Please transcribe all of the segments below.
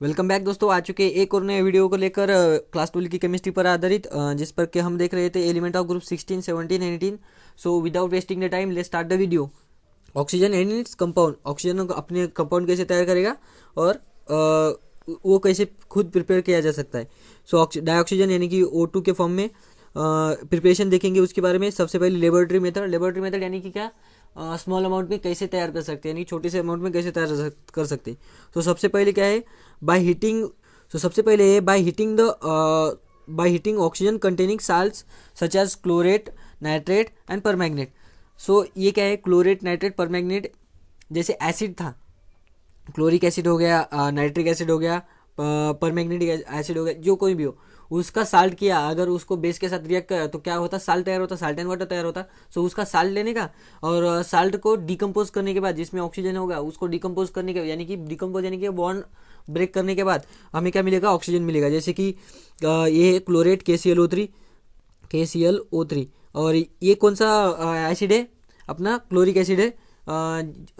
Welcome back दोस्तों। आ चुके एक और नए वीडियो को लेकर क्लास 12 की केमिस्ट्री पर आधारित, जिस पर के हम देख रहे थे element of group 16, 17 and 18। So without wasting the time let's start the video. Oxygen and its compound, oxygen अपने कंपाउंड कैसे तैयार करेगा और वो कैसे खुद प्रिपेयर किया जा सकता है। सो डाइऑक्सीजन यानी कि O2 के फॉर्म में प्रिपरेशन देखेंगे उसके बारे में। सबसे पहले लेबोरेटरी मेथड यानी कि क्या, स्मॉल अमाउंट में कैसे तैयार कर सकते हैं, यानी छोटे से अमाउंट में कैसे तैयार कर सकते हैं। तो सबसे पहले क्या है, बाय हीटिंग। सबसे पहले है by heating oxygen containing salts such as chlorate, nitrate and permanganate. So ये क्या है, क्लोरेट, नाइट्रेट, परमैंगनेट। जैसे एसिड था, क्लोरिक एसिड हो गया, नाइट्रिक एसिड हो गया, परमैंगनेटिक एसिड हो गया, जो कोई भी हो, उसका साल्ट किया, अगर उसको बेस के साथ रिएक्ट करा तो क्या होता, साल्ट तैयार होता, साल्ट एंड वाटर तैयार होता। सो उसका साल्ट लेने का और साल्ट को डिकम्पोज करने के बाद, जिसमें ऑक्सीजन होगा उसको डिकम्पोज करने के, यानी कि डिकम्पोज यानी कि बॉन्ड ब्रेक करने के बाद हमें क्या मिलेगा, ऑक्सीजन मिलेगा। जैसे कि ये है क्लोरेट KClO3। और ये कौन सा एसिड है, अपना क्लोरिक एसिड है,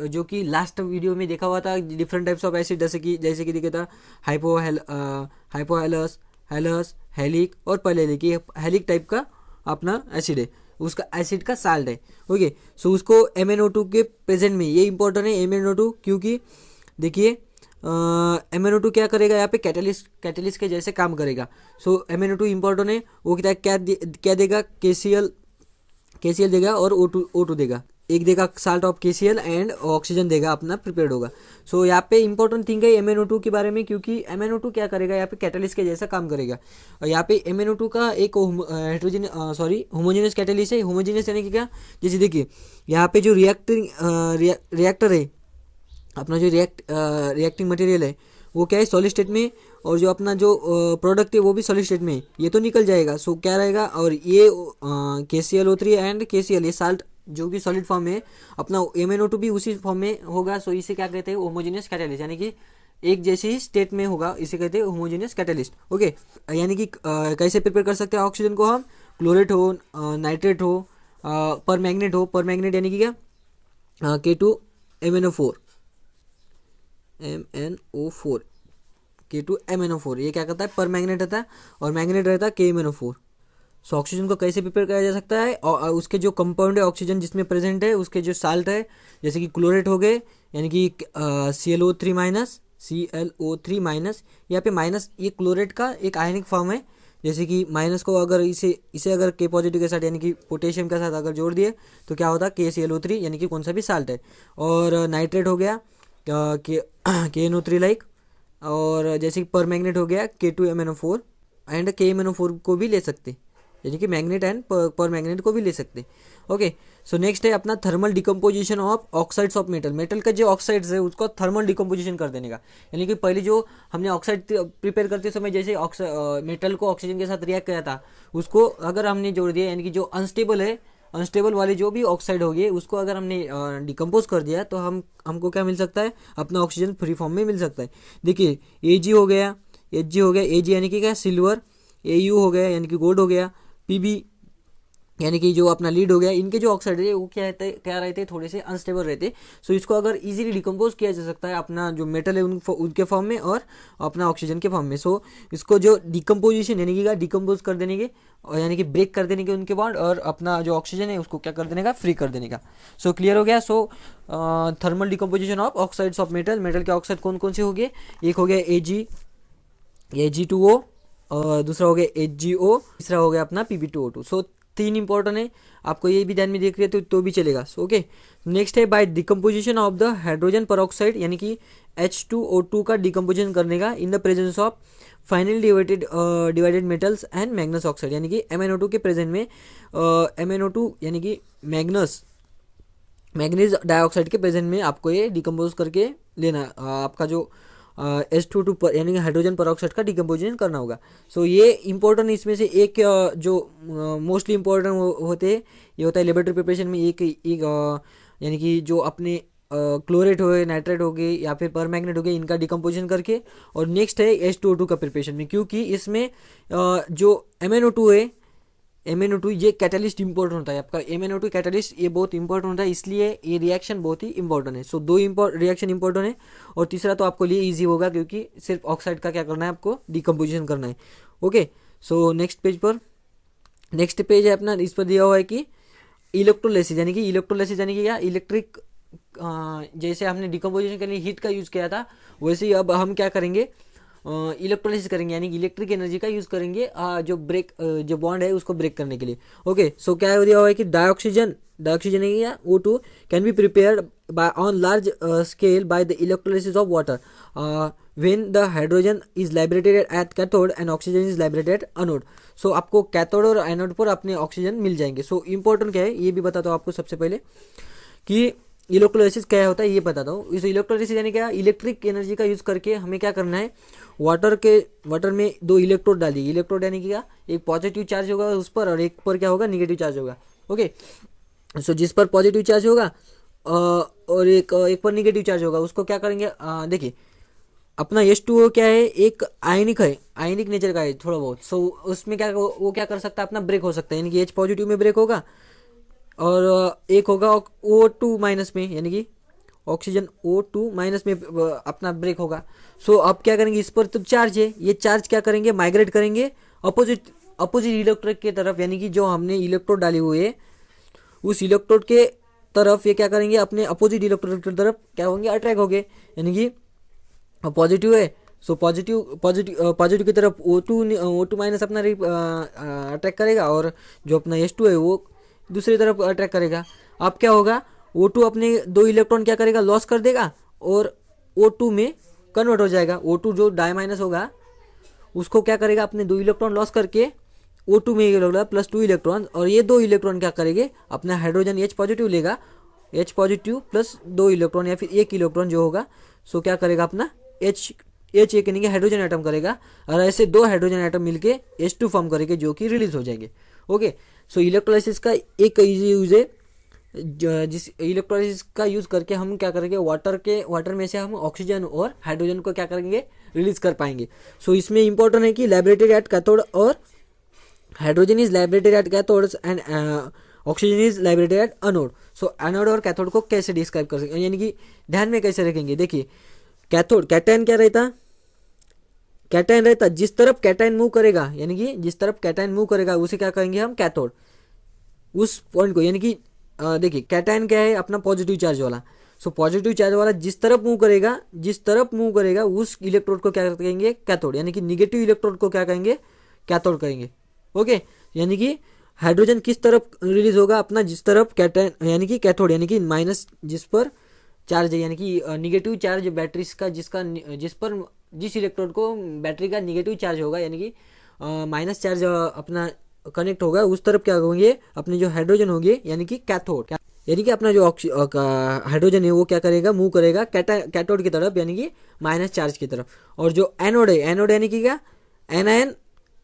जो कि लास्ट वीडियो में देखा हुआ था। डिफरेंट टाइप्स ऑफ एसिड जैसे कि दिखा था हाइपोहेलस, हेलस, हेलिक और पैलेलिक। ये हेलिक टाइप का अपना एसिड है, उसका एसिड का साल्ट है। ओके, सो उसको MnO2 के प्रेजेंट में, ये इंपॉर्टेंट है MnO2, क्योंकि देखिए MnO2 क्या करेगा यहाँ पे, कैटलिस्ट के जैसे काम करेगा। सो MnO2 इंपॉर्टेंट है। वो क्या देगा, KCl देगा और O2 देगा। एक देगा salt of KCl and oxygen देगा, अपना प्रिपेयर्ड होगा। सो यहाँ पे इंपॉर्टेंट थिंग है MnO2 के बारे में, क्योंकि MnO2 क्या करेगा, यहाँ पे कैटलिस्ट के जैसा काम करेगा। और यहाँ पे MnO2 का एक होमोजेनियस कैटलिस्ट है। होमोजेनियस यानी कि क्या, जैसे देखिए यहाँ पे जो रिएक्टर है, अपना जो रिएक्टिंग मटेरियल है वो क्या है, सॉलिड स्टेट में, और जो अपना जो प्रोडक्ट है वो भी सॉलिड स्टेट में है। ये तो निकल जाएगा। सो क्या रहेगा, और ये KClO3 एंड KCl, ये साल्ट जो कि सॉलिड फॉर्म में है, अपना MnO2 भी उसी फॉर्म में होगा। सो इसे क्या कहते हैं, होमोजेनियस कैटलिस्ट, यानी कि एक जैसी ही स्टेट में होगा, इसे कहते हैं होमोजेनियस कैटलिस्ट। ओके, यानी कि कैसे प्रिपेयर कर सकते हैं ऑक्सीजन को हम, क्लोरेट हो, नाइट्रेट हो, परमैंगनेट यानी कि क्या, K2MnO4, K2MnO4, ये क्या करता है, पर मैग्नेट रहता है, और मैग्नेट रहता है KMnO4। सो ऑक्सीजन को कैसे प्रिपेयर किया जा सकता है, और उसके जो कंपाउंड है ऑक्सीजन जिसमें प्रेजेंट है, उसके जो साल्ट है, जैसे कि क्लोरेट हो गए, यानी कि ClO3 माइनस, यहाँ पे माइनस, ये क्लोरेट का एक आयनिक फॉर्म है। जैसे कि माइनस को अगर इसे अगर K पॉजिटिव के साथ, यानी कि पोटेशियम के साथ अगर जोड़ दिए तो क्या होता है, KClO3, यानी कि कौन सा भी साल्ट है। और नाइट्रेट हो गया KNO3 लाइक, और जैसे कि पर मैग्नेट हो गया K2MnO4 एंड KMnO4 को भी ले सकते, यानी कि मैग्नेट एंड पर मैग्नेट को भी ले सकते। ओके, सो नेक्स्ट है अपना thermal decomposition of oxides of metal का जो ऑक्साइड्स है उसको थर्मल डिकम्पोजिशन कर देने का। यानी कि पहले जो हमने ऑक्साइड प्रिपेयर करते समय जैसे मेटल को ऑक्सीजन के साथ रिएक्ट किया था, उसको अगर हमने जोड़ दिया, यानी कि जो अनस्टेबल वाली जो भी ऑक्साइड होगी उसको अगर हमने डिकम्पोज कर दिया, तो हमको क्या मिल सकता है, अपना ऑक्सीजन फ्री फॉर्म में मिल सकता है। देखिए Ag हो गया, Ag यानी कि क्या, सिल्वर, Au हो गया यानी कि गोल्ड हो गया, Pb यानी कि जो अपना लीड हो गया। इनके जो ऑक्साइड है वो क्या रहते हैं, थोड़े से अनस्टेबल रहते हैं। सो इसको अगर इजीली डिकम्पोज किया जा सकता है, अपना जो मेटल है उनके फॉर्म में और अपना ऑक्सीजन के फॉर्म में। सो इसको जो डिकम्पोजिशन यानी कि डिकम्पोज कर देने के, और यानी कि ब्रेक कर देने के उनके बॉन्ड, और अपना जो ऑक्सीजन है उसको क्या कर देने का, फ्री कर देने का। सो क्लियर हो गया। So thermal decomposition of oxides of metal के ऑक्साइड कौन कौन से हो गए, एक हो गया Ag2O, और दूसरा हो गया HgO, तीसरा हो गया अपना Pb2O2। सो 3 इंपॉर्टेंट है, आपको ये भी ध्यान में देख रही है तो भी चलेगा। सो ओके, नेक्स्ट है by decomposition of the hydrogen peroxide, यानी कि H2O2 का डिकम्पोजिशन करने का in the presence of finally divided metals and Magnus oxide, यानी कि MnO2 के प्रेजेंट में, MnO2 यानी कि मैग्नीज डाइऑक्साइड के प्रेजेंट में आपको ये डिकम्पोज करके लेना, आपका जो H2O2 पर यानी कि हाइड्रोजन परऑक्साइड का डिकम्पोजिशन करना होगा। सो ये इंपॉर्टेंट, इसमें से एक जो मोस्टली इंपॉर्टेंट होते हैं, ये होता है लेबोरेटरी प्रिपरेशन में। एक यानी कि जो अपने क्लोरेट हो गए, नाइट्रेट हो गए, या फिर परमैग्नेट हो गए, इनका डिकम्पोजिशन करके। और नेक्स्ट है H2O2 का प्रिपरेशन में, क्योंकि इसमें जो MnO2 है, MnO2 ये कैटलिस्ट इंपॉर्टेंट होता है आपका, MnO2 कैटलिस्ट ये बहुत इंपॉर्टेंट होता है, इसलिए ये रिएक्शन बहुत ही इंपॉर्टेंट है। सो दो रिएक्शन इंपॉर्टेंट है, और तीसरा तो आपको लिए ईजी होगा क्योंकि सिर्फ ऑक्साइड का क्या करना है, आपको डिकम्पोजिशन करना है। ओके, सो नेक्स्ट पेज है अपना, इस पर दिया हुआ है कि इलेक्ट्रोलाइसिस यानी कि क्या, इलेक्ट्रिक जैसे हमने डिकम्पोजिशन के लिए हीट का यूज़ किया था, वैसे ही अब हम क्या करेंगे, इलेक्ट्रोलाइसिस करेंगे, यानी कि इलेक्ट्रिक एनर्जी का यूज़ करेंगे जो बॉन्ड है उसको ब्रेक करने के लिए। ओके, सो क्या दिया हुआ है कि डाइऑक्सीजन है या O2 can be prepared by on large scale by the electrolysis of water when the hydrogen is liberated at cathode and oxygen is liberated anode. So आपको कैथोड और एनोड पर अपने ऑक्सीजन मिल जाएंगे। सो इंपॉर्टेंट क्या है ये भी बताता हूँ आपको सबसे पहले कि इलेक्ट्रोलाइसिस क्या होता है ये बताता हूँ। इस इलेक्ट्रोलाइसिस यानी क्या, इलेक्ट्रिक एनर्जी का यूज़ करके हमें क्या करना है, वाटर में दो इलेक्ट्रोड डालिए। इलेक्ट्रोड यानी कि क्या, एक पॉजिटिव चार्ज होगा उस पर और एक पर क्या होगा, निगेटिव चार्ज होगा। ओके, सो जिस पर पॉजिटिव चार्ज होगा और एक पर निगेटिव चार्ज होगा उसको क्या करेंगे, देखिए अपना H2O क्या है, एक आयनिक नेचर का है थोड़ा बहुत। सो उसमें क्या वो क्या कर सकता है, अपना ब्रेक हो सकता है, यानी कि H पॉजिटिव में ब्रेक होगा और एक होगा O2 माइनस में, यानी कि ऑक्सीजन O2 माइनस में अपना ब्रेक होगा। सो अब क्या करेंगे, इस पर तो चार्ज है, ये चार्ज क्या करेंगे, माइग्रेट करेंगे अपोजिट इलेक्ट्रोड के तरफ, यानी कि जो हमने इलेक्ट्रोड डाली हुई है उस इलेक्ट्रोड के तरफ ये क्या करेंगे, अपने अपोजिट इलेक्ट्रोड की तरफ क्या होंगे, अट्रैक्ट होंगे। यानी कि पॉजिटिव है, सो पॉजिटिव की तरफ O2 माइनस अपना अट्रैक्ट करेगा, और जो अपना H2 है वो दूसरी तरफ अट्रैक्ट करेगा। अब क्या होगा, O2 अपने दो इलेक्ट्रॉन क्या करेगा, लॉस कर देगा और O2 में कन्वर्ट हो जाएगा। O2 जो डाई माइनस होगा उसको क्या करेगा, अपने दो इलेक्ट्रॉन लॉस करके O2 में ये होगा +2 इलेक्ट्रॉन, और ये दो इलेक्ट्रॉन क्या करेंगे, अपना हाइड्रोजन H पॉजिटिव लेगा, H पॉजिटिव प्लस 2 इलेक्ट्रॉन या फिर 1 इलेक्ट्रॉन जो होगा, सो क्या करेगा, अपना H एक यानी कि हाइड्रोजन एटम करेगा, और ऐसे दो हाइड्रोजन एटम मिलके H2 फॉर्म करेंगे जो कि रिलीज हो जाएंगे। ओके, सो इलेक्ट्रोलाइसिस का एक इजी यूज है, जिस इलेक्ट्रोलाइसिस का यूज करके हम क्या करेंगे, वाटर में से हम ऑक्सीजन और हाइड्रोजन को क्या करेंगे, रिलीज कर पाएंगे। सो इसमें इंपॉर्टेंट है कि लैबोरेटरी एट कैथोड और hydrogen is laboratory eight cathode and oxygen is laboratory at anode. So anode और कैथोड को कैसे डिस्क्राइब कर सकते हैं, यानी कि ध्यान में कैसे रखेंगे, देखिए कैथोड कैटायन क्या रहता, कैटायन रहता जिस तरफ कैटायन मूव करेगा, यानी कि जिस तरफ कैटायन मूव करेगा उसे क्या कहेंगे हम, कैथोड। उस पॉइंट को, यानी कि देखिए कैटायन क्या है, अपना पॉजिटिव चार्ज वाला। सो पॉजिटिव चार्ज वाला जिस तरफ मूव करेगा उस इलेक्ट्रोड को क्या कहेंगे, कैथोड। यानी कि निगेटिव इलेक्ट्रोड को क्या कहेंगे, कैथोड कहेंगे। ओके, यानी कि हाइड्रोजन किस तरफ रिलीज होगा, अपना जिस तरफ कैटायन यानी कि कैथोड, यानी कि माइनस जिस पर चार्ज है, यानी कि निगेटिव चार्ज बैटरीज का जिस इलेक्ट्रोड को बैटरी का निगेटिव चार्ज होगा, यानी कि माइनस चार्ज अपना कनेक्ट होगा, उस तरफ क्या होंगे, अपने जो हाइड्रोजन होंगे यानी कि कैथोड, यानी कि अपना जो हाइड्रोजन है वो क्या करेगा, मूव करेगा कैथोड की तरफ, यानी कि माइनस चार्ज की तरफ। और जो एनोड है, एनोड यानी कि क्या,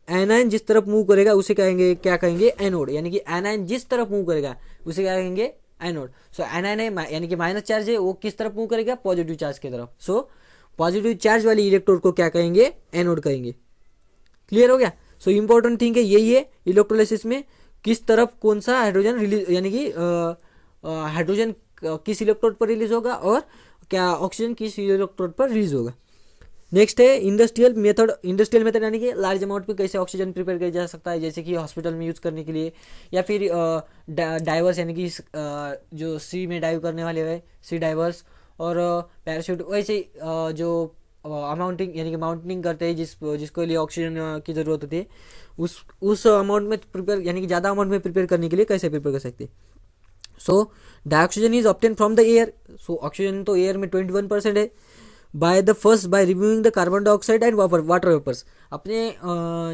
एनायन जिस तरफ मूव करेगा उसे क्या कहेंगे एनोड, यानी कि एनायन जिस तरफ मूव करेगा उसे क्या कहेंगे, एनोड। सो एनायन है यानी कि माइनस चार्ज है, वो किस तरफ मूव करेगा, पॉजिटिव चार्ज की तरफ। सो पॉजिटिव चार्ज वाली इलेक्ट्रोड को क्या कहेंगे, एनोड कहेंगे। क्लियर हो गया। सो इंपॉर्टेंट थिंग है यही है इलेक्ट्रोलाइसिस में, किस तरफ कौन सा हाइड्रोजन रिलीज, यानी कि हाइड्रोजन किस इलेक्ट्रोड पर रिलीज होगा और क्या ऑक्सीजन किस इलेक्ट्रोड पर रिलीज होगा। नेक्स्ट है इंडस्ट्रियल मेथड यानी कि लार्ज अमाउंट में कैसे ऑक्सीजन प्रिपेयर किया जा सकता है, जैसे कि हॉस्पिटल में यूज़ करने के लिए, या फिर डाइवर्स यानी कि जो सी में डाइव करने वाले हैं, सी डाइवर्स और पैराशूट, वैसे जो अमाउंटिंग यानी कि माउंटिंग करते हैं जिसको लिए ऑक्सीजन की ज़रूरत होती है, उस अमाउंट में प्रिपेयर यानी कि ज़्यादा अमाउंट में प्रिपेयर करने के लिए कैसे प्रिपेयर कर सकते हैं। So dioxygen is obtain from the air. So oxygen तो एयर में 21% है, by removing the carbon dioxide and water vapours. अपने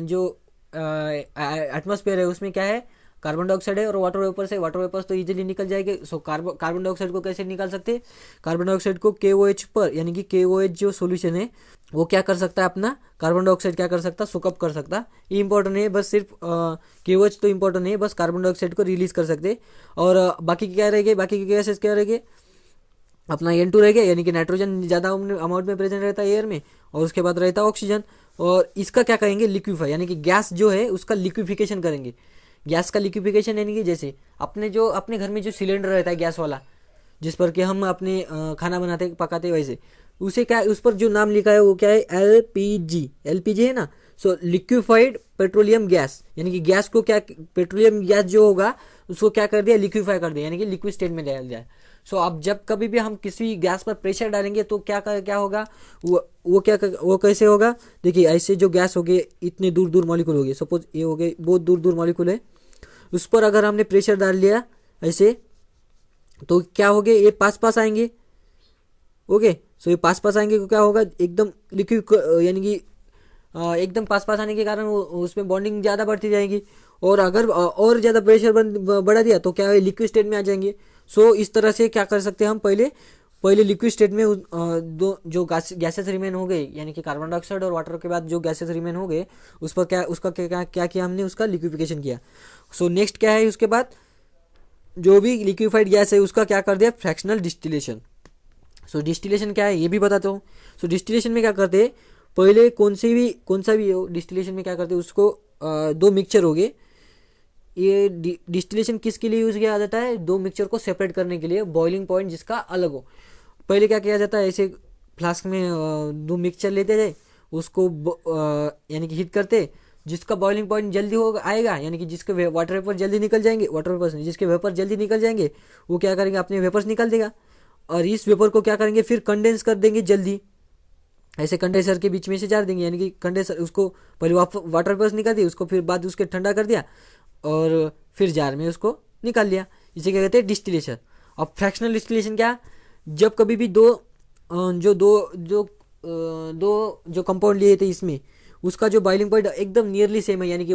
जो एटमॉस्फेयर है उसमें क्या है, कार्बन डाइऑक्साइड है और वाटर वेपर्स है। वाटर वेपर्स तो इजीली निकल जाएंगे। सो कार्बन डाइऑक्साइड को कैसे निकाल सकते हैं, कार्बन डाइऑक्साइड को KOH पर, यानी कि KOH जो सोल्यूशन है वो क्या कर सकता है, अपना कार्बन डाइऑक्साइड क्या कर सकता है, सोकअप कर सकता है। ये इंपॉर्टेंट है, बस सिर्फ KOH तो इंपॉर्टेंट है, बस कार्बन डाइऑक्साइड को रिलीज कर सकते। और बाकी क्या रहेंगे, बाकी के गैसेस क्या रहेंगे, अपना N2 रहेगा, यानी कि नाइट्रोजन ज़्यादा अमाउंट में प्रेजेंट रहता है एयर में, और उसके बाद रहता है ऑक्सीजन। और इसका क्या कहेंगे, लिक्विफाई, यानी कि गैस जो है उसका लिक्विफिकेशन करेंगे। गैस का लिक्विफिकेशन यानी कि जैसे अपने घर में जो सिलेंडर रहता है गैस वाला, जिस पर कि हम अपने खाना बनाते पकाते, वैसे उसे क्या, उस पर जो नाम लिखा है वो क्या है, एलपीजी, एलपीजी है ना। सो लिक्विफाइड पेट्रोलियम गैस, यानी कि गैस को क्या, पेट्रोलियम गैस जो होगा उसको क्या कर दिया, लिक्विफाई कर दिया, यानी कि लिक्विड स्टेट में डाल दिया। सो अब जब कभी भी हम किसी गैस पर प्रेशर डालेंगे तो क्या होगा, वो कैसे होगा, देखिए ऐसे जो गैस हो गए इतने दूर दूर मॉलिक्यूल हो गए, सपोज ये हो गए बहुत दूर दूर मॉलिक्यूल है, उस पर अगर हमने प्रेशर डाल लिया ऐसे, तो क्या हो गए, ये पास पास आएंगे। ओके, सो ये पास पास आएंगे तो क्या होगा, एकदम लिक्विड, यानी कि एकदम पास पास आने के कारण उसमें बॉन्डिंग ज़्यादा बढ़ती जाएगी। और अगर और ज़्यादा प्रेशर बढ़ा दिया तो क्या है, लिक्विड स्टेट में आ जाएंगे। सो इस तरह से क्या कर सकते हैं हम, पहले पहले लिक्विड स्टेट में दो जो गैसेस रिमेन हो गए, यानी कि कार्बन डाइऑक्साइड और वाटर के बाद जो गैसेस रिमेन हो गए, उस पर क्या, उसका क्या किया हमने, उसका लिक्विफिकेशन किया। सो नेक्स्ट क्या है, उसके बाद जो भी लिक्विफाइड गैस है उसका क्या कर दिया, फ्रैक्शनल डिस्टिलेशन। सो डिस्टिलेशन क्या है ये भी बताता हूँ। सो डिस्टिलेशन में क्या करते हैं, पहले कौन सा भी हो, डिस्टिलेशन में क्या करते हैं, उसको दो मिक्सचर हो गए, ये डिस्टिलेशन किसके लिए यूज़ किया जाता है, दो मिक्सचर को सेपरेट करने के लिए, बॉइलिंग पॉइंट जिसका अलग हो। पहले क्या किया जाता है, ऐसे फ्लास्क में दो मिक्सचर लेते थे, उसको यानी कि हीट करते, जिसका बॉइलिंग पॉइंट जल्दी होगा आएगा, यानी कि जिसके वाटर वेपर जल्दी निकल जाएंगे, वाटर वेपर्स नहीं, जिसके वेपर जल्दी निकल जाएंगे वो क्या करेंगे, अपने वेपर्स निकाल देगा, और इस वेपर को क्या करेंगे, फिर कंडेंस कर देंगे जल्दी, ऐसे कंडेंसर के बीच में से जार देंगे, यानी कि कंडेंसर उसको पहले वाटर वेपर्स निकाल दिए, उसको फिर बाद उसके ठंडा कर दिया और फिर जार में उसको निकाल लिया, इसे क्या कहते हैं, डिस्टिलेशन। और फ्रैक्शनल डिस्टिलेशन क्या, जब कभी भी दो कंपाउंड लिए थे इसमें, उसका जो बॉइलिंग पॉइंट एकदम नियरली सेम है, यानी कि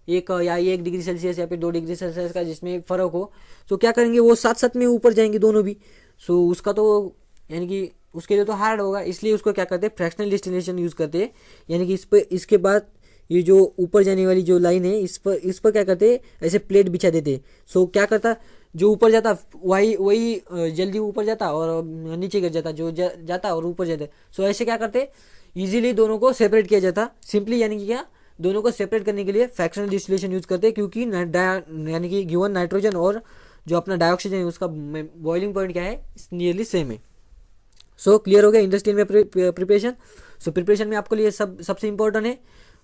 एक डिग्री सेल्सियस या फिर 2 डिग्री सेल्सियस का जिसमें फ़र्क हो, तो क्या करेंगे, वो साथ साथ में ऊपर जाएंगे दोनों भी। सो उसका तो यानी कि उसके लिए तो हार्ड होगा, इसलिए उसको क्या करते हैं, फ्रैक्शनल डिस्टिलेशन यूज़ करते हैं, यानी कि इसके बाद ये जो ऊपर जाने वाली जो लाइन है, इस पर क्या करते हैं, ऐसे प्लेट बिछा देते हैं। सो क्या करता, जो ऊपर जाता वही जल्दी ऊपर जाता और नीचे गिर जाता, जो जाता और ऊपर जाता। सो ऐसे क्या करते, इजीली दोनों को सेपरेट किया जाता, सिंपली, यानी कि क्या, दोनों को सेपरेट करने के लिए फ्रैक्शनल डिस्टिलेशन यूज़ करते हैं, क्योंकि यानी कि गिवन नाइट्रोजन और जो अपना डाइऑक्सीजन है उसका बॉइलिंग पॉइंट क्या है, नियरली सेम है। सो क्लियर हो गया इंडस्ट्रियल में प्रिपरेशन। सो प्रिपरेशन में आपको लिए सबसे इंपॉर्टेंट है,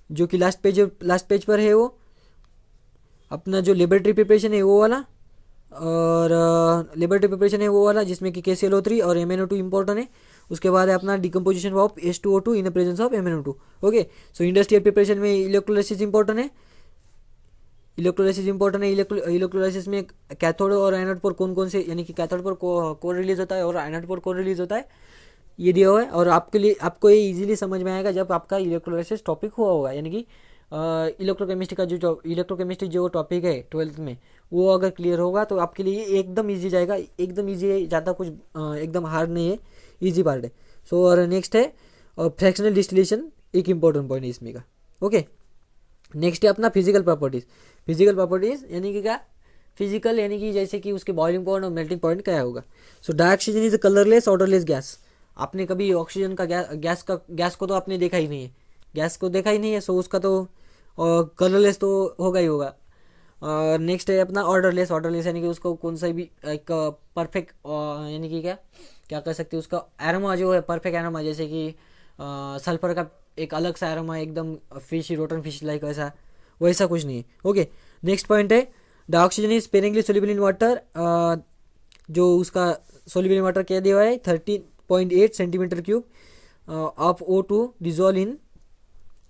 जो कि लास्ट पेज पर है, वो अपना जो लेबोरेटरी प्रिपरेशन है वो वाला, और लेबोरेटरी प्रिपरेशन है वो वाला जिसमें कि KClO3 और MnO2 इंपॉर्टेंट है। उसके बाद है अपना decomposition of H2O2 in the presence of MnO2। Okay, so industrial preparation में इलेक्ट्रोलाइसिस इंपॉर्टेंट है, इलेक्ट्रोलाइसिस में कैथोड और एनोड पर कौन से, यानी कि कैथोड पर कोर रिलीज होता है और एनोड पर कोर रिलीज होता है, ये दिया हुआ है। और आपको ये इजीली समझ में आएगा जब आपका इलेक्ट्रोलाइसिस टॉपिक हुआ होगा, यानी कि इलेक्ट्रोकेमिस्ट्री जो टॉपिक है 12th में, वो अगर क्लियर होगा तो आपके लिए एकदम ईजी जाएगा, एकदम ईजी है, ज़्यादा कुछ एकदम हार्ड नहीं है, ईजी पार्ट है। सो और नेक्स्ट है फ्रैक्शनल डिस्टिलेशन, एक इंपॉर्टेंट पॉइंट है इसमें का। ओके, नेक्स्ट है अपना फिजिकल प्रॉपर्टीज़ यानी कि क्या, फिजिकल यानी कि जैसे कि उसके बॉइलिंग पॉइंट और मेल्टिंग पॉइंट क्या होगा। सो dioxygen is colourless odourless gas. आपने कभी ऑक्सीजन का गैस को तो आपने देखा ही नहीं है, सो उसका तो कलरलेस तो होगा ही होगा। और नेक्स्ट है अपना ऑर्डरलेस यानी कि उसको कौन सा भी एक परफेक्ट, यानी कि क्या कर सकते हैं, उसका एरोमा जो है परफेक्ट एरोमा, जैसे कि सल्फर का एक अलग सा एरोमा, एकदम फिश, रोटन फिश लाइक वैसा कुछ नहीं है। ओके, नेक्स्ट पॉइंट है dioxygen is sparingly soluble in water. जो उसका सोल्यूबल इन वाटर क्या दिया हुआ है, 13.8 centimetre cube of O2 dissolve in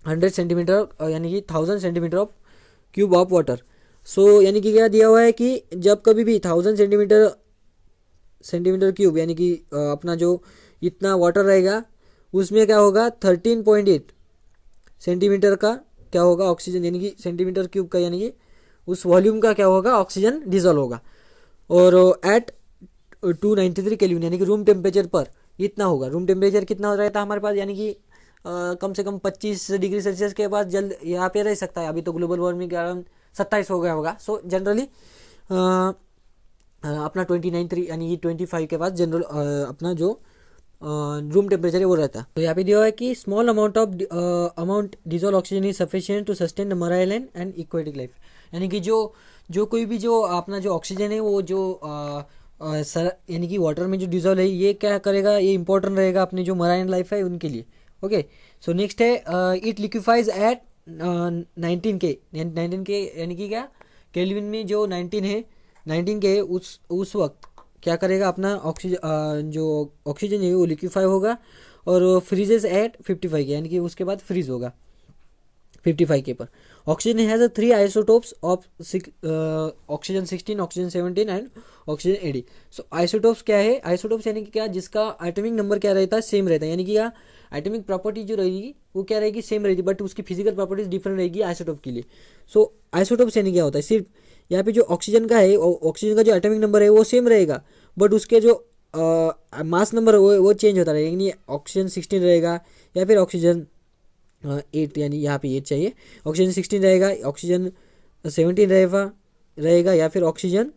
100 centimetre, यानी कि 1000 centimetre of cube of water. So यानी कि क्या दिया हुआ है कि जब कभी भी 1000 सेंटीमीटर क्यूब, यानी कि अपना जो इतना वाटर रहेगा उसमें क्या होगा, 13.8 सेंटीमीटर का क्या होगा ऑक्सीजन, यानी कि सेंटीमीटर क्यूब का, यानी कि उस वॉल्यूम का क्या होगा, ऑक्सीजन डिजोल्व होगा। और एट 293 केल्विन, यानी कि रूम टेम्परेचर पर इतना होगा। रूम टेम्परेचर कितना हो रहता है हमारे पास, यानी कि कम से कम 25 डिग्री सेल्सियस के बाद जल्द यहाँ पे रह सकता है। अभी तो ग्लोबल वार्मिंग के कारण 27 हो गया होगा। सो जनरली अपना 29 यानी कि 25 के बाद जनरल अपना जो रूम टेम्परेचर है वो रहता है। तो यहाँ पे दिया हुआ है कि small amount dissolve oxygen is sufficient to sustain the marine and aquatic life. यानी कि जो कोई भी जो अपना जो ऑक्सीजन है वो जो सर यानी कि वाटर में जो डिजोल्व है ये क्या करेगा, ये इंपॉर्टेंट रहेगा अपनी जो मराइन लाइफ है उनके लिए। ओके, सो नेक्स्ट है इट लिक्विफाइज एट 19 के यानी कि क्या केल्विन में जो 19 है 19 के उस वक्त क्या करेगा अपना ऑक्सीजन जो ऑक्सीजन है वो लिक्विफाई होगा और फ्रीजेस एट 55 के यानी कि उसके बाद फ्रीज होगा 55 के पर। Oxygen has 3 isotopes of oxygen 16, oxygen 17 and oxygen 80। So isotopes क्या है, आइसोटोप्स यानी कि क्या जिसका एटॉमिक नंबर क्या रहता है सेम रहता है, यानी कि क्या एटॉमिक प्रॉपर्टी जो रहेगी वो क्या रहेगी सेम रहेगी बट उसकी फिजिकल प्रॉपर्टीज डिफरेंट रहेगी आइसोटोप के लिए। सो आइसोटोप्स यानी क्या होता है, सिर्फ यहाँ पे जो ऑक्सीजन का है ऑक्सीजन का जो एटॉमिक नंबर है वो सेम रहेगा बट उसके जो मास नंबर वो चेंज होता रहेगा, यानी ऑक्सीजन 16 रहेगा या फिर ऑक्सीजन 8 यानी यहाँ पे 8 चाहिए, ऑक्सीजन 16 रहेगा, ऑक्सीजन 17 रहेगा या फिर ऑक्सीजन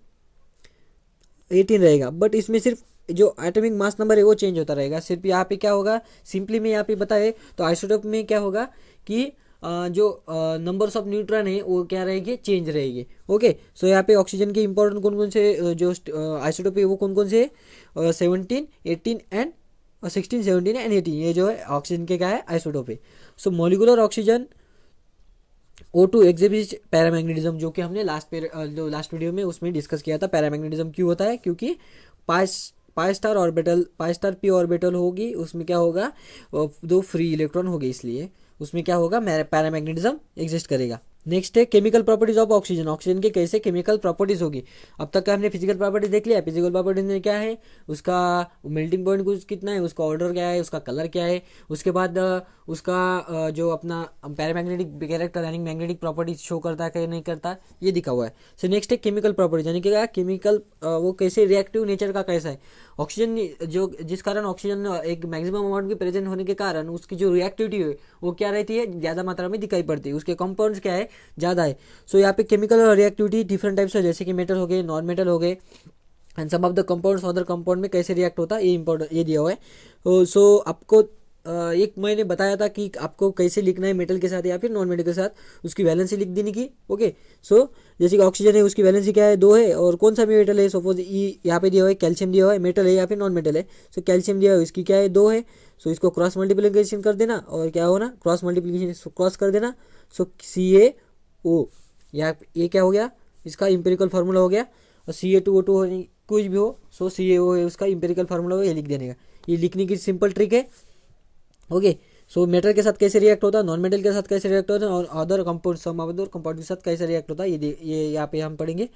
18 रहेगा बट इसमें सिर्फ जो एटॉमिक मास नंबर है वो चेंज होता रहेगा। सिर्फ यहाँ पे क्या होगा, सिंपली में यहाँ पे बताए तो आइसोटोप में क्या होगा कि जो नंबर्स ऑफ न्यूट्रॉन है वो क्या रहेगी, चेंज रहेगी। ओके, सो यहाँ पे ऑक्सीजन के इंपॉर्टेंट कौन कौन से जो आइसोटोप है वो कौन कौन से 17, 18 एंड 16, 17 एंड 18 ये जो है ऑक्सीजन के क्या है आइसोटोप है। So molecular oxygen O2 exhibit paramagnetism, जो कि हमने लास्ट वीडियो में उसमें डिस्कस किया था। पैरामैग्नेटिज्म क्यों होता है, क्योंकि पाई स्टार पी ऑर्बिटल होगी उसमें क्या होगा, 2 फ्री इलेक्ट्रॉन होगी, इसलिए उसमें क्या होगा पैरामैग्नेटिज्म एग्जिस्ट करेगा। नेक्स्ट है chemical properties of oxygen, oxygen के कैसे केमिकल प्रॉपर्टीज होगी। अब तक का हमने फिजिकल प्रॉपर्टीज देख लिया, फिजिकल प्रॉपर्टीज में क्या है, उसका मेल्टिंग पॉइंट कुछ कितना है, उसका ऑर्डर क्या है, उसका कलर क्या है, उसके बाद उसका जो अपना पैरामैग्नेटिक कैरेक्टर यानी मैग्नेटिक प्रॉपर्टीज शो करता है नहीं करता, ये दिखा हुआ है। सो नेक्स्ट है केमिकल प्रॉपर्टीज, यानी कि केमिकल वो कैसे रिएक्टिव नेचर का कैसा है, ऑक्सीजन जो जिस कारण ऑक्सीजन एक मैक्सिमम अमाउंट की प्रेजेंट होने के कारण उसकी जो रिएक्टिविटी है वो क्या रहती है, ज़्यादा मात्रा में दिखाई पड़ती है, उसके कंपाउंड्स क्या है ज़्यादा है। सो यहाँ पे केमिकल रिएक्टिविटी डिफरेंट टाइप्स है, जैसे कि मेटल हो गए, नॉन मेटल हो गए and some of the compounds other compound में कैसे रिएक्ट होता है, ये इंपॉर्टेंट ये दिया हुआ है। सो आपको एक मैंने बताया था कि आपको कैसे लिखना है मेटल के साथ या फिर नॉन मेटल के साथ, उसकी वैलेंसी लिख देने की। ओके, सो जैसे कि ऑक्सीजन है उसकी वैलेंसी क्या है, 2 है, और कौन सा भी मेटल है, सपोज यहाँ पे दिया हुआ है कैल्शियम दिया हुआ है, मेटल है या फिर नॉन मेटल है। सो कैल्शियम दिया हुआ है इसकी क्या है, 2 है। सो इसको क्रॉस मल्टीप्लिकेशन कर देना और क्या होना, क्रॉस मल्टीप्लिकेशन क्रॉस कर देना। सो CaO या ये क्या हो गया, इसका इंपेरिकल फार्मूला हो गया, और Ca2O2 कुछ भी हो, सो CaO है उसका इंपेरिकल फार्मूला हो, ये लिख देने का, ये लिखने की सिंपल ट्रिक है। ओके, सो मेटल के साथ कैसे रिएक्ट होता है, नॉन मेटल के साथ कैसे रिएक्ट होता है, और other compound some other compound के साथ कैसे रिएक्ट होता है, ये यहाँ पे हम पढ़ेंगे।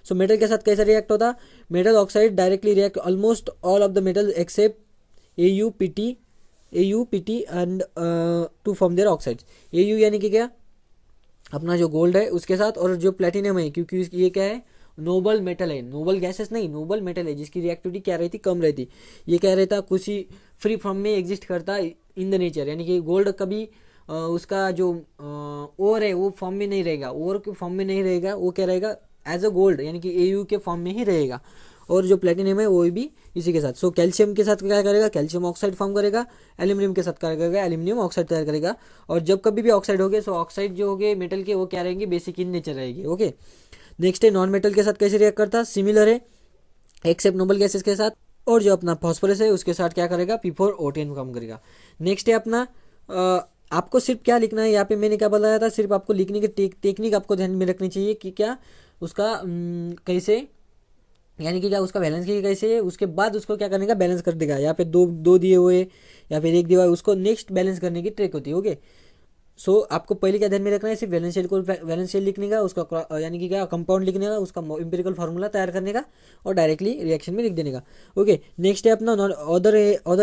सो मेटल के साथ कैसे रिएक्ट होता है, metal oxide directly react almost all of the metal except AuPt and to form their oxides. Au यानी कि क्या, अपना जो गोल्ड है उसके साथ, और जो प्लेटिनम है, क्योंकि ये क्या है नोबल मेटल है, नोबल गैसेस नहीं नोबल मेटल है, जिसकी रिएक्टिविटी क्या रहती, कम रहती। ये क्या रहता, कुछ ही फ्री फॉर्म में एग्जिस्ट करता इन द नेचर, यानी कि गोल्ड कभी उसका जो ओर है वो फॉर्म में नहीं रहेगा, ओर के फॉर्म में नहीं रहेगा, वो क्या रहेगा एज अ गोल्ड यानी कि Au के फॉर्म में ही रहेगा। और जो प्लेटिनम है वो भी इसी के साथ। सो कैल्शियम के साथ क्या करेगा, कैल्शियम ऑक्साइड फॉर्म करेगा, एल्यूमिनियम के साथ क्या करेगा, एल्यूमिनियम ऑक्साइड तैयार करेगा। और जब कभी भी ऑक्साइड हो गए, सो ऑक्साइड जो हो गए मेटल के वो क्या रहेंगे, बेसिक इन नेचर रहेगी। ओके, नेक्स्ट है नॉन मेटल के साथ कैसे रिएक्ट करता है, सिमिलर है एक्सेप्ट नोबल गैसेस के साथ, और जो अपना फॉस्फोरस है उसके साथ क्या करेगा, P4O10 काम करेगा। नेक्स्ट है अपना आपको सिर्फ क्या लिखना है, यहाँ पे मैंने क्या बताया था, सिर्फ आपको लिखने की टेक्निक आपको ध्यान में रखनी चाहिए कि क्या उसका कैसे यानी कि क्या उसका बैलेंस की कैसे है, उसके बाद उसको क्या करने का बैलेंस कर देगा। यहाँ पे दो दिए हुए या फिर एक दिया हुआ, उसको नेक्स्ट बैलेंस करने की ट्रिक होती है। ओके, सो आपको पहले क्या ध्यान में रखना है, सिर्फ वैलेंस शेल लिखने का, उसका यानी कि क्या कंपाउंड लिखने का, उसका इंपेरिकल फार्मूला तैयार करने का और डायरेक्टली रिएक्शन में लिख देने का। ओके, नेक्स्ट है अपना अदर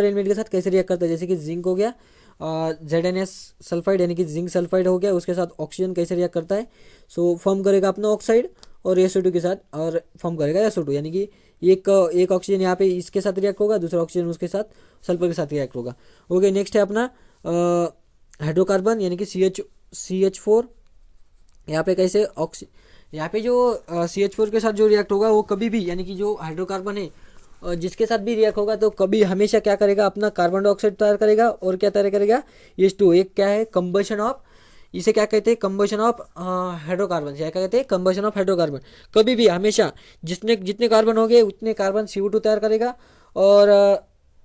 एलिमेंट के साथ कैसे रिएक्ट करता है, जैसे कि जिंक हो गया, ZnS सल्फाइड यानी कि जिंक सल्फाइड हो गया, उसके साथ ऑक्सीजन कैसे रिएक्ट करता है, सो फॉर्म करेगा अपना ऑक्साइड और SO2 के साथ, और फॉर्म करेगा SO2 यानी कि एक ऑक्सीजन यहाँ पे इसके साथ रिएक्ट होगा, दूसरा ऑक्सीजन उसके साथ सल्फर के साथ रिएक्ट होगा। ओके, नेक्स्ट है अपना हाइड्रोकार्बन यानी कि CH4, यहाँ पे कैसे यहाँ पे जो CH4 के साथ जो रिएक्ट होगा वो कभी भी यानी कि जो हाइड्रोकार्बन है और जिसके साथ भी रिएक्ट होगा तो कभी हमेशा क्या करेगा, अपना कार्बन डाइऑक्साइड तैयार करेगा और क्या तैयार करेगा, H2O। एक क्या है, कंबशन ऑफ, इसे क्या कहते हैं, कंबशन ऑफ हाइड्रोकार्बन, क्या कहते हैं, कंबशन ऑफ हाइड्रोकार्बन। कभी भी हमेशा जितने जितने कार्बन हो गए उतने कार्बन CO2 तैयार करेगा और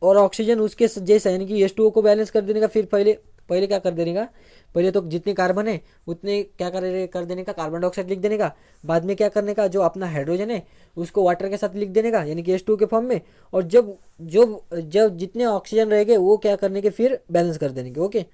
और ऑक्सीजन उसके जैसा, यानी कि H2O को बैलेंस कर देने का। फिर पहले पहले क्या कर देने का, पहले तो जितने कार्बन है उतने क्या कर देने का, कार्बन डाइऑक्साइड लिख देने का। बाद में क्या करने का, जो अपना हाइड्रोजन है उसको वाटर के साथ लिख देने का, यानी कि H2O के फॉर्म में। और जब जब जब जितने ऑक्सीजन रहेंगे वो क्या करने के, फिर बैलेंस कर देने के। ओके,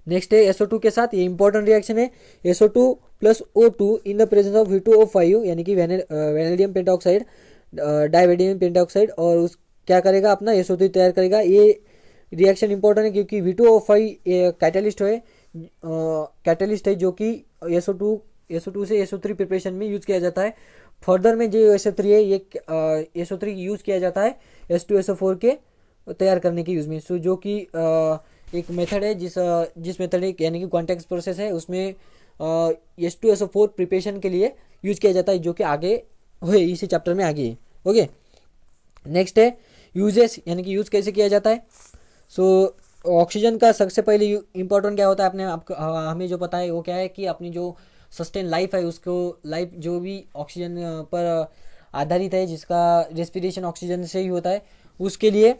नेक्स्ट है SO2 के साथ, ये इंपॉर्टेंट रिएक्शन है। SO2 plus O2 in the presence of V2O5 यानी कि वेनेडियम पेंटाऑक्साइड, डाइवेनेडियम पेंटाऑक्साइड, और उस क्या करेगा, अपना SO3 तैयार करेगा। ये रिएक्शन इंपॉर्टेंट है क्योंकि V2O5 कैटलिस्ट है जो कि SO2 से SO3 प्रिपरेशन में यूज़ किया जाता है। फर्दर में जो SO3 है ये SO3 यूज़ किया जाता है H2SO4 के तैयार करने के यूज़ में। सो जो कि एक मेथड है, जिस मेथड है यानी कि कॉन्टेक्स्ट प्रोसेस है, उसमें H2SO4 प्रिपरेशन के लिए यूज़ किया जाता है, जो कि आगे है, इसी चैप्टर में आगे है। ओके, नेक्स्ट है यूजेस, यानी कि यूज़ कैसे किया जाता है। सो ऑक्सीजन का सबसे पहले इम्पोर्टेंट क्या होता है, अपने आपको हमें जो पता है वो क्या है कि अपनी जो सस्टेन लाइफ है उसको, लाइफ जो भी ऑक्सीजन पर आधारित है, जिसका रेस्पिरेशन ऑक्सीजन से ही होता है, उसके लिए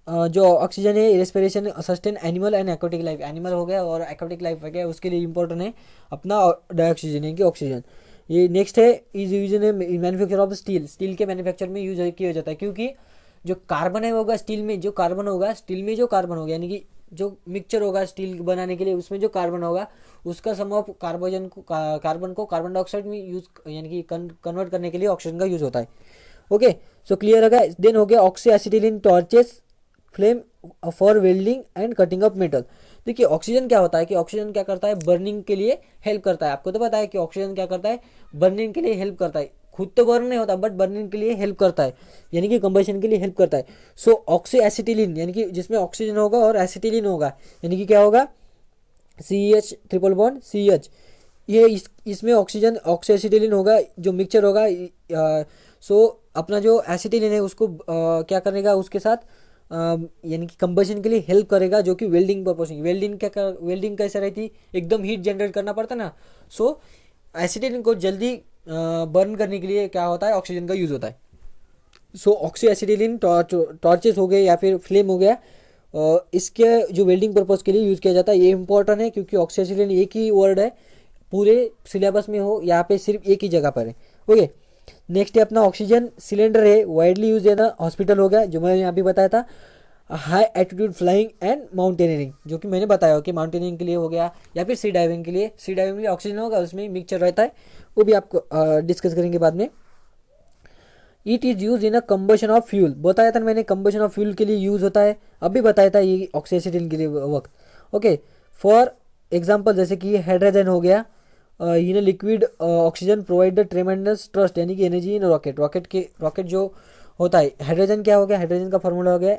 जो ऑक्सीजन है, respiration sustain animal and aquatic life, animal हो गया और एक्वाटिक लाइफ हो गया, उसके लिए इंपॉर्टेंट है अपना डाइऑक्सीजन है कि ऑक्सीजन। ये नेक्स्ट है is use in manufacture of steel, steel के मैन्युफैक्चर में यूज किया जाता है, क्योंकि जो कार्बन है होगा स्टील में, जो कार्बन होगा स्टील में, जो कार्बन होगा यानी कि जो मिक्सचर होगा स्टील बनाने के लिए, उसमें जो कार्बन होगा उसका सम ऑफ कार्बन को कार्बन डाइऑक्साइड में यूज, यानी कि कन्वर्ट करने के लिए ऑक्सीजन का यूज होता है। ओके, सो क्लियर होगा। देन हो गया oxy acetylene torches flame for welding and cutting of metal. देखिए ऑक्सीजन क्या होता है कि ऑक्सीजन क्या करता है, बर्निंग के लिए हेल्प करता है। आपको तो पता है कि ऑक्सीजन क्या करता है, बर्निंग के लिए हेल्प करता है। खुद तो बर्न नहीं होता बट बर्निंग के लिए हेल्प करता है, यानी कि कंबशन के लिए हेल्प करता है। सो ऑक्सी एसिटिलीन यानी कि जिसमें ऑक्सीजन होगा और एसिटिलीन होगा, यानी कि क्या होगा, CH ट्रिपल बॉन्ड CH, ये इसमें ऑक्सीजन ऑक्सी एसिटिलीन होगा जो मिक्सचर होगा। सो अपना जो एसिटिलीन है उसको क्या करेगा, उसके साथ यानी कि कंबशन के लिए हेल्प करेगा, जो कि वेल्डिंग पर्पज। वेल्डिंग कैसे रहती, एकदम हीट जनरेट करना पड़ता ना। सो एसिटिलीन को जल्दी बर्न करने के लिए क्या होता है, ऑक्सीजन का यूज़ होता है। सो ऑक्सी एसिटिलीन टॉर्चेस हो गए या फिर फ्लेम हो गया, इसके जो वेल्डिंग पर्पज के लिए यूज़ किया जाता है। ये इंपॉर्टेंट है क्योंकि ऑक्सी एसिटिलीन एक ही वर्ड है पूरे सिलेबस में, हो यहाँ पे सिर्फ एक ही जगह पर है। ओके, नेक्स्ट है अपना ऑक्सीजन सिलेंडर है, वाइडली यूज है ना, हॉस्पिटल हो गया जो मैंने यहाँ भी बताया था। High altitude flying and mountaineering, जो कि मैंने बताया कि माउंटेनियरिंग के लिए हो गया, या फिर सी डाइविंग के लिए। सी डाइविंग के लिए ऑक्सीजन होगा, उसमें मिक्सचर रहता है, वो भी आपको डिस्कस करेंगे बाद में। It is use in a combustion of fuel, बताया था मैंने, कंबशन ऑफ फ्यूल के लिए यूज़ होता है, अभी बताया था ये ऑक्सीजन के लिए वक्त। ओके, फॉर एग्जाम्पल जैसे कि हाइड्रोजन हो गया, in liquid oxygen provide the ट्रेमेंडस trust, यानी कि एनर्जी इन रॉकेट। रॉकेट जो होता है, हाइड्रोजन क्या हो गया, हाइड्रोजन का फार्मूला हो गया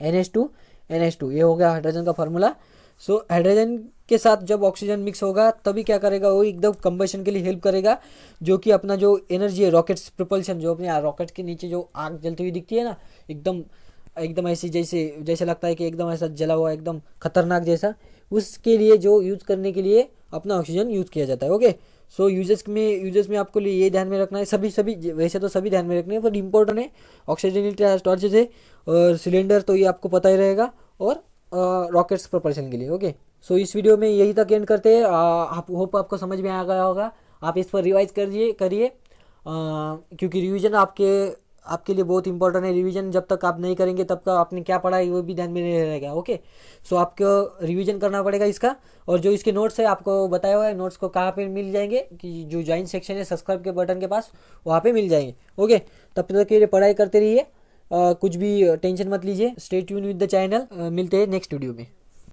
NH2, ये हो गया हाइड्रोजन का फार्मूला। सो हाइड्रोजन के साथ जब ऑक्सीजन मिक्स होगा तभी क्या करेगा, वो एकदम कंबशन के लिए हेल्प करेगा, जो कि अपना जो एनर्जी है, रॉकेट्स प्रोपल्शन, जो अपने रॉकेट के नीचे जो आग जलती हुई दिखती है ना, एकदम ऐसी जैसे लगता है कि एकदम ऐसा जला हुआ, एकदम खतरनाक जैसा, उसके लिए जो यूज़ करने के लिए अपना ऑक्सीजन यूज़ किया जाता है। ओके, सो यूजेस में आपको लिए ये ध्यान में रखना है, सभी वैसे तो सभी ध्यान में रखने हैं, पर इंपॉर्टेंट है ऑक्सीजन टॉर्चेस है और सिलेंडर, तो ये आपको पता ही रहेगा, और रॉकेट्स प्रोपल्शन के लिए। ओके, सो इस वीडियो में यही तक एंड करते हैं। आप होप आपको समझ में आ गया होगा, आप इस पर रिवाइज करिए क्योंकि रिवीजन आपके लिए बहुत इंपॉर्टेंट है। रिवीजन जब तक आप नहीं करेंगे तब तक आपने क्या पढ़ा है वो भी ध्यान में नहीं रहेगा। ओके, सो आपको रिवीजन करना पड़ेगा इसका, और जो इसके नोट्स है आपको बताया हुआ है, नोट्स को कहाँ पे मिल जाएंगे, कि जो ज्वाइन सेक्शन है सब्सक्राइब के बटन के पास, वहाँ पे मिल जाएंगे। ओके, तब तक के लिए पढ़ाई करते रहिए, कुछ भी टेंशन मत लीजिए, stay tune with the channel. मिलते हैं नेक्स्ट वीडियो में।